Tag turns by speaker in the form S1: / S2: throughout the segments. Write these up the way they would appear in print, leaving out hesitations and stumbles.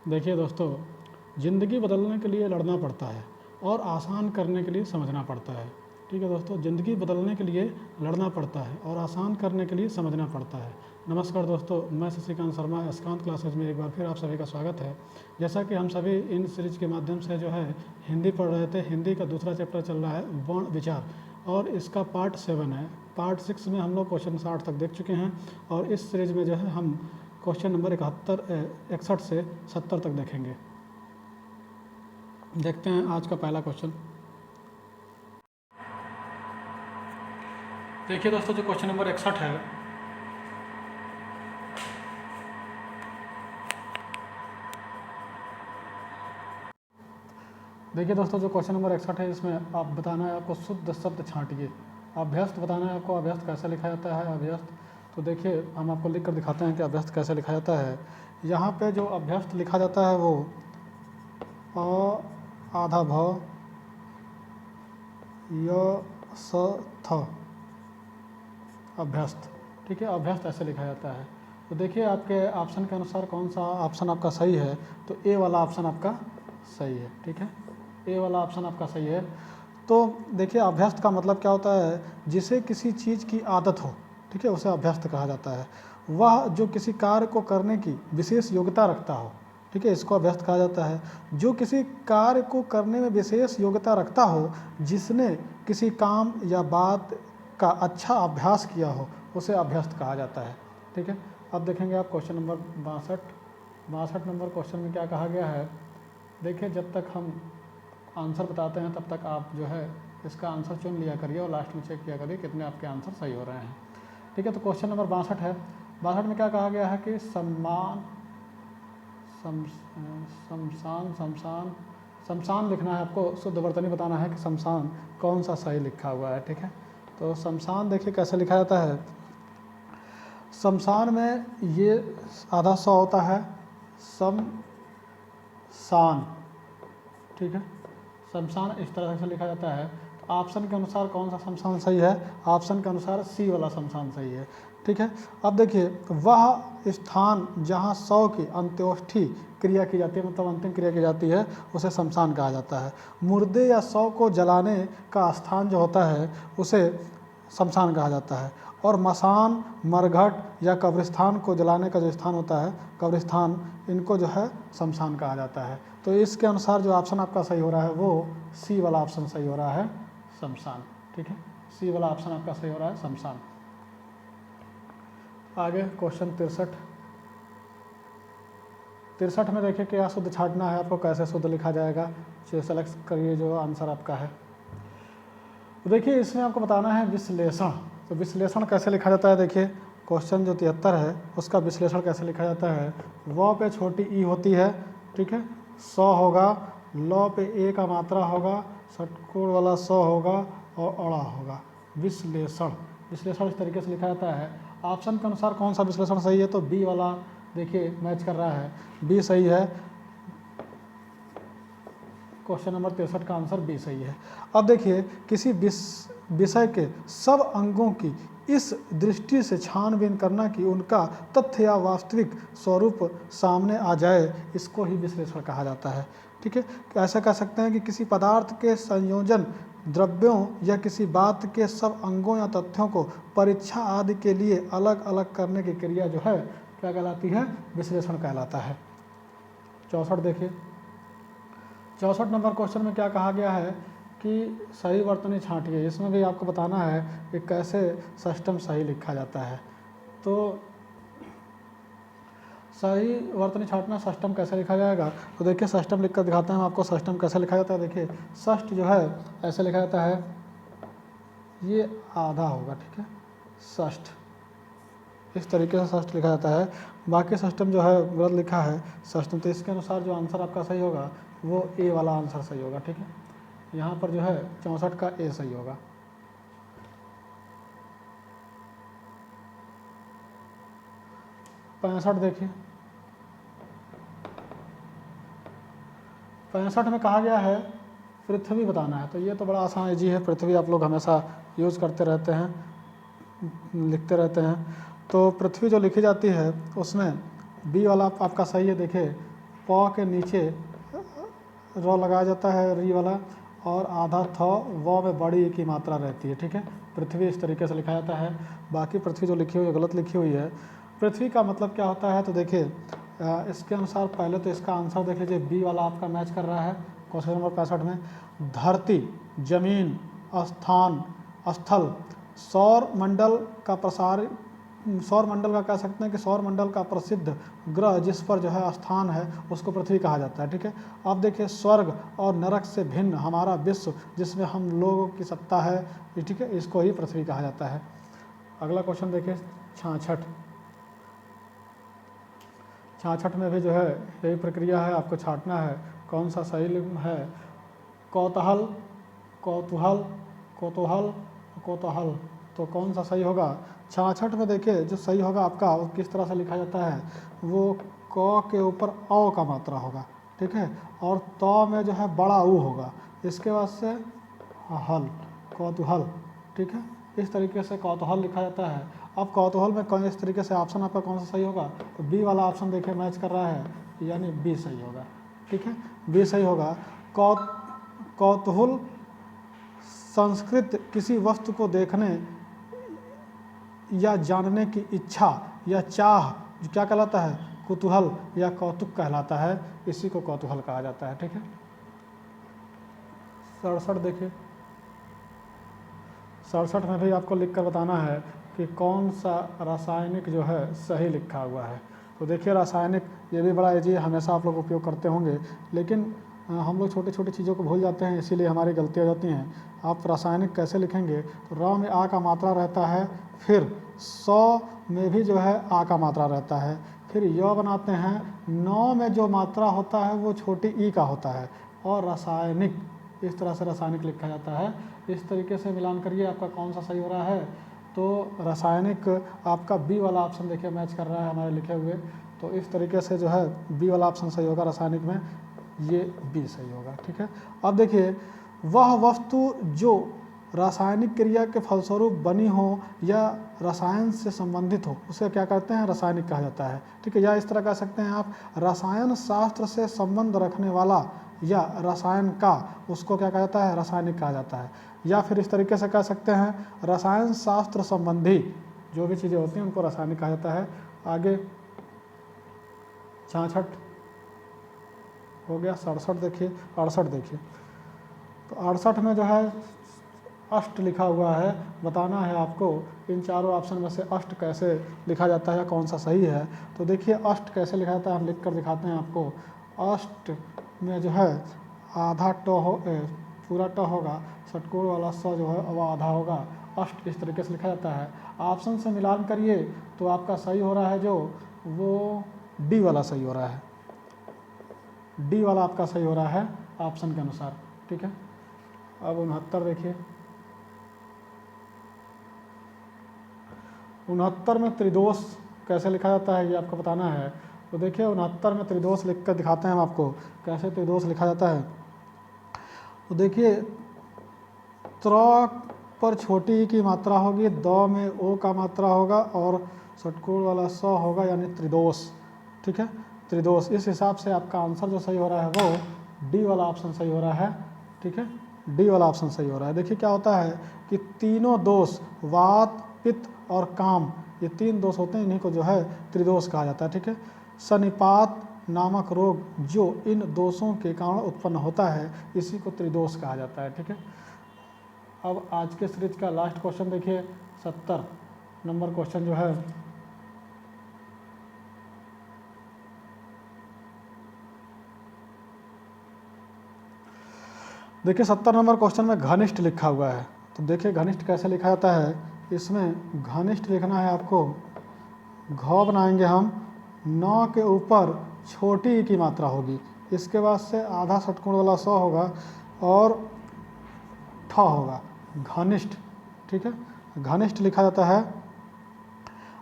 S1: देखिए दोस्तों, ज़िंदगी बदलने के लिए लड़ना पड़ता है और आसान करने के लिए समझना पड़ता है। ठीक है दोस्तों, ज़िंदगी बदलने के लिए लड़ना पड़ता है और आसान करने के लिए समझना पड़ता है। नमस्कार दोस्तों, मैं शशिकांत शर्मा एस्कांत क्लासेज में एक बार फिर आप सभी का स्वागत है। जैसा कि हम सभी इन सीरीज के माध्यम से जो है हिंदी पढ़ रहे थे, हिंदी का दूसरा चैप्टर चल रहा है वर्ण विचार, और इसका पार्ट 7 है। पार्ट 6 में हम लोग क्वेश्चन 60 तक देख चुके हैं और इस सीरीज में जो है हम क्वेश्चन नंबर 61 से 70 तक देखेंगे। देखते हैं आज का पहला क्वेश्चन। देखिए दोस्तों, जो क्वेश्चन नंबर 61 है, देखिए दोस्तों, जो क्वेश्चन नंबर 61 है, इसमें आप बताना है आपको शुद्ध शब्द छांटिए। अभ्यस्त बताना है आपको, अभ्यस्त कैसे लिखा जाता है। अभ्यस्त तो देखिए हम आपको लिख कर दिखाते हैं कि अभ्यस्त कैसे लिखा जाता है। यहाँ पे जो अभ्यस्त लिखा जाता है वो अ आधा भ य स थ अभ्यस्त। ठीक है, अभ्यस्त ऐसे लिखा जाता है। तो देखिए आपके ऑप्शन के अनुसार कौन सा ऑप्शन आपका सही है, तो ए वाला ऑप्शन आपका सही है। ठीक है, ए वाला ऑप्शन आपका सही है। तो देखिए अभ्यस्त का मतलब क्या होता है, जिसे किसी चीज़ की आदत हो, ठीक है, उसे अभ्यस्त कहा जाता है। वह जो किसी कार्य को करने की विशेष योग्यता रखता हो, ठीक है, इसको अभ्यस्त कहा जाता है। जो किसी कार्य को करने में विशेष योग्यता रखता हो, जिसने किसी काम या बात का अच्छा अभ्यास किया हो, उसे अभ्यस्त कहा जाता है। ठीक है, अब देखेंगे आप क्वेश्चन नंबर 62 नंबर क्वेश्चन में क्या कहा गया है। देखिए जब तक हम आंसर बताते हैं तब तक आप जो है इसका आंसर चुन लिया करिए और लास्ट में चेक किया करिए कितने आपके आंसर सही हो रहे हैं। ठीक है, तो क्वेश्चन नंबर 62 है। 62 में क्या कहा गया है कि शमशान लिखना है आपको, शुद्ध वर्तनी बताना है कि शमशान कौन सा सही लिखा हुआ है। ठीक है, तो शमशान देखिए कैसे लिखा जाता है। शमशान में ये आधा स होता है, शमशान। ठीक है, शमशान इस तरह से लिखा जाता है। तो ऑप्शन के अनुसार कौन सा शमशान सही है, ऑप्शन के अनुसार सी वाला शमशान सही है। ठीक है, अब देखिए वह स्थान जहाँ शव की अंत्योष्ठी क्रिया की जाती है, मतलब अंतिम क्रिया की जाती है, उसे शमशान कहा जाता है। मुर्दे या शव को जलाने का स्थान जो होता है उसे शमशान कहा जाता है। और मसान, मरघट या कब्रिस्तान को जलाने का जो स्थान होता है, कब्रिस्तान, इनको जो है शमशान कहा जाता है। तो इसके अनुसार जो ऑप्शन आपका सही हो रहा है वो सी वाला ऑप्शन सही हो रहा है, शमशान। ठीक है, सी वाला ऑप्शन आपका सही हो रहा है, शमशान। आगे क्वेश्चन 63 में देखिए क्या शुद्ध छांटना है आपको, कैसे शुद्ध लिखा जाएगा, सेलेक्ट करिए जो आंसर आपका है। तो देखिए इसमें आपको बताना है विश्लेषण। तो विश्लेषण कैसे लिखा जाता है, देखिए क्वेश्चन जो 73 है उसका विश्लेषण कैसे लिखा जाता है। व पे छोटी ई होती है, ठीक है, स होगा, ल पे ए का मात्रा होगा, षटकोण वाला स होगा और अड़ा होगा। विश्लेषण इस तरीके से लिखा जाता है। ऑप्शन के अनुसार कौन सा विश्लेषण सही है, तो बी वाला देखिए मैच कर रहा है, बी सही है। क्वेश्चन नंबर 63 का आंसर बी सही है। अब देखिए किसी विषय के सब अंगों की इस दृष्टि से छानबीन करना कि उनका तथ्य या वास्तविक स्वरूप सामने आ जाए, इसको ही विश्लेषण कहा जाता है। ठीक है, ऐसा कह सकते हैं कि किसी पदार्थ के संयोजन, द्रव्यों या किसी बात के सब अंगों या तथ्यों को परीक्षा आदि के लिए अलग अलग करने की क्रिया जो है क्या कहलाती है, विश्लेषण कहलाता है। 64 देखिए, 64 नंबर क्वेश्चन में क्या कहा गया है कि सही वर्तनी छांटिए। इसमें भी आपको बताना है कि कैसे सिस्टम सही लिखा जाता है। तो सही वर्तनी छांटना सिस्टम कैसे लिखा जाएगा, तो देखिए सिस्टम लिख कर दिखाते हैं आपको सिस्टम कैसे लिखा जाता है। देखिए षष्ठ जो है ऐसे लिखा जाता है, ये आधा होगा, ठीक है, षष्ठ इस तरीके से षष्ठ लिखा जाता है। बाकी सिस्टम जो है गलत लिखा है सिस्टम, तो इसके अनुसार जो आंसर आपका सही होगा वो ए वाला आंसर सही होगा। ठीक है, यहाँ पर जो है 64 का ए सही होगा। पैंसठ देखिए, 65 में कहा गया है पृथ्वी बताना है। तो ये तो बड़ा आसान इजी है, पृथ्वी आप लोग हमेशा यूज़ करते रहते हैं, लिखते रहते हैं। तो पृथ्वी जो लिखी जाती है उसमें बी वाला आपका सही है। देखिए प के नीचे र लगाया जाता है, री वाला, और आधा थ व में बड़ी ई की मात्रा रहती है, ठीक है। पृथ्वी इस तरीके से लिखा जाता है। बाकी पृथ्वी जो लिखी हुई है गलत लिखी हुई है। पृथ्वी का मतलब क्या होता है, तो देखिए इसके अनुसार पहले तो इसका आंसर देख लीजिए, बी वाला आपका मैच कर रहा है क्वेश्चन नंबर 65 में। धरती, जमीन, स्थान, स्थल, सौर मंडल का प्रसार, सौर मंडल का कह सकते हैं कि सौर मंडल का प्रसिद्ध ग्रह जिस पर जो है स्थान है उसको पृथ्वी कहा जाता है, ठीक है। अब देखिए स्वर्ग और नरक से भिन्न हमारा विश्व जिसमें हम लोगों की सत्ता है, ठीक है, इसको ही पृथ्वी कहा जाता है। अगला क्वेश्चन देखिए 66। 66 में भी जो है यही प्रक्रिया है, आपको छांटना है कौन सा सही है। कौतूहल, कौतूहल, कौतूहल, कौतूहल, तो कौन सा सही होगा। 66 में देखिए जो सही होगा आपका वो किस तरह से लिखा जाता है, वो क के ऊपर औ का मात्रा होगा, ठीक है, और त में जो है बड़ा ऊ होगा, इसके बाद से हल, कौतूहल, ठीक है। इस तरीके से कौतूहल लिखा जाता है। अब कौतूहल में कौन इस तरीके से ऑप्शन आपका कौन सा सही होगा, तो बी वाला ऑप्शन देखिए मैच कर रहा है, यानी बी सही होगा, ठीक है, बी सही होगा। कौतूहल संस्कृत किसी वस्तु को देखने या जानने की इच्छा या चाह, जो क्या कहलाता है, कुतूहल या कौतुक कहलाता है, इसी को कौतूहल कहा जाता है, ठीक है। 67 देखिए, 67 में भी आपको लिख कर बताना है कि कौन सा रासायनिक जो है सही लिखा हुआ है। तो देखिए रासायनिक, ये भी बड़ा इजी, हमेशा आप लोग उपयोग करते होंगे, लेकिन हम लोग छोटी छोटी चीज़ों को भूल जाते हैं, इसीलिए हमारी गलती हो जाती हैं। आप रासायनिक कैसे लिखेंगे, तो र में आ का मात्रा रहता है, फिर 100 में भी जो है आ का मात्रा रहता है, फिर य बनाते हैं, 9 में जो मात्रा होता है वो छोटी ई का होता है, और रासायनिक, इस तरह से रासायनिक लिखा जाता है। इस तरीके से मिलान करिए आपका कौन सा सही हो रहा है। तो रासायनिक आपका बी वाला ऑप्शन देखिए मैच कर रहा है हमारे लिखे हुए, तो इस तरीके से जो है बी वाला ऑप्शन सही होगा रासायनिक में, ये बी सही होगा, ठीक है। अब देखिए वह वस्तु जो रासायनिक क्रिया के फलस्वरूप बनी हो या रसायन से संबंधित हो उसे क्या कहते हैं, रासायनिक कहा जाता है, ठीक है। या इस तरह कह सकते हैं आप, रसायन शास्त्र से संबंध रखने वाला या रसायन का, उसको क्या कहा जाता है, रासायनिक कहा जाता है। या फिर इस तरीके से कह सकते हैं, रसायन शास्त्र संबंधी जो भी चीज़ें होती हैं उनको रासायनिक कहा जाता है। आगे 66 हो गया। 67 देखिए, 68 देखिए, तो 68 में जो है अष्ट लिखा हुआ है, बताना है आपको इन चारों ऑप्शन में से अष्ट कैसे लिखा जाता है, कौन सा सही है। तो देखिए अष्ट कैसे लिखा जाता है, हम लिख कर दिखाते हैं आपको। अष्ट में जो है आधा ट हो, पूरा ट होगा, षटकोण वाला स जो है वह आधा होगा, अष्ट इस तरीके से लिखा जाता है। ऑप्शन से मिलान करिए तो आपका सही हो रहा है जो, वो डी वाला सही हो रहा है, डी वाला आपका सही हो रहा है ऑप्शन के अनुसार, ठीक है। अब 69 देखिए, 69 में त्रिदोष कैसे लिखा जाता है ये आपको बताना है। तो देखिए 69 में त्रिदोष लिख कर दिखाते हैं हम आपको कैसे त्रिदोष लिखा जाता है। तो देखिए त्र पर छोटी ई की मात्रा होगी, द में ओ का मात्रा होगा, और षटकोण वाला स होगा, यानी त्रिदोष, ठीक है, त्रिदोष। इस हिसाब से आपका आंसर जो सही हो रहा है वो डी वाला ऑप्शन सही हो रहा है, ठीक है, डी वाला ऑप्शन सही हो रहा है। देखिए क्या होता है कि तीनों दोष, वात, पित्त और काम, ये 3 दोष होते हैं, इन्हीं को जो है त्रिदोष कहा जाता है, ठीक है। सनिपात नामक रोग जो इन दोषों के कारण उत्पन्न होता है, इसी को त्रिदोष कहा जाता है, ठीक है। अब आज के सीरीज का लास्ट क्वेश्चन देखिए, 70 नंबर क्वेश्चन जो है, देखिए 70 नंबर क्वेश्चन में घनिष्ठ लिखा हुआ है। तो देखिए घनिष्ठ कैसे लिखा जाता है, इसमें घनिष्ठ लिखना है आपको, घ बनाएंगे हम, न के ऊपर छोटी ई की मात्रा होगी, इसके बाद से आधा षटकोण वाला स होगा और ठ होगा, घनिष्ठ, ठीक है, घनिष्ठ लिखा जाता है।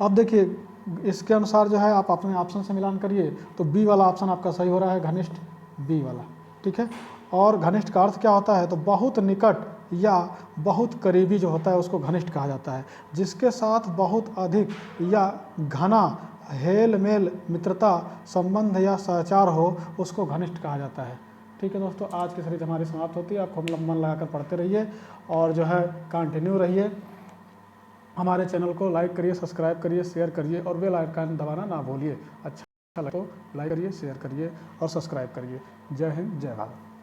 S1: अब देखिए इसके अनुसार जो है आप अपने ऑप्शन से मिलान करिए, तो बी वाला ऑप्शन आपका सही हो रहा है, घनिष्ठ, बी वाला, ठीक है। और घनिष्ठ का अर्थ क्या होता है, तो बहुत निकट या बहुत करीबी जो होता है उसको घनिष्ठ कहा जाता है, जिसके साथ बहुत अधिक या घना हेल मेल, मित्रता, संबंध या सहचार हो उसको घनिष्ठ कहा जाता है। ठीक है दोस्तों, आज की सीरीज हमारी समाप्त होती है। आप खूब मन लगाकर पढ़ते रहिए और जो है कंटिन्यू रहिए। हमारे चैनल को लाइक करिए, सब्सक्राइब करिए, शेयर करिए और बेल आइकन दबाना ना भूलिए। अच्छा लगे तो लाइक करिए, शेयर करिए और सब्सक्राइब करिए। जय हिंद, जय भारत।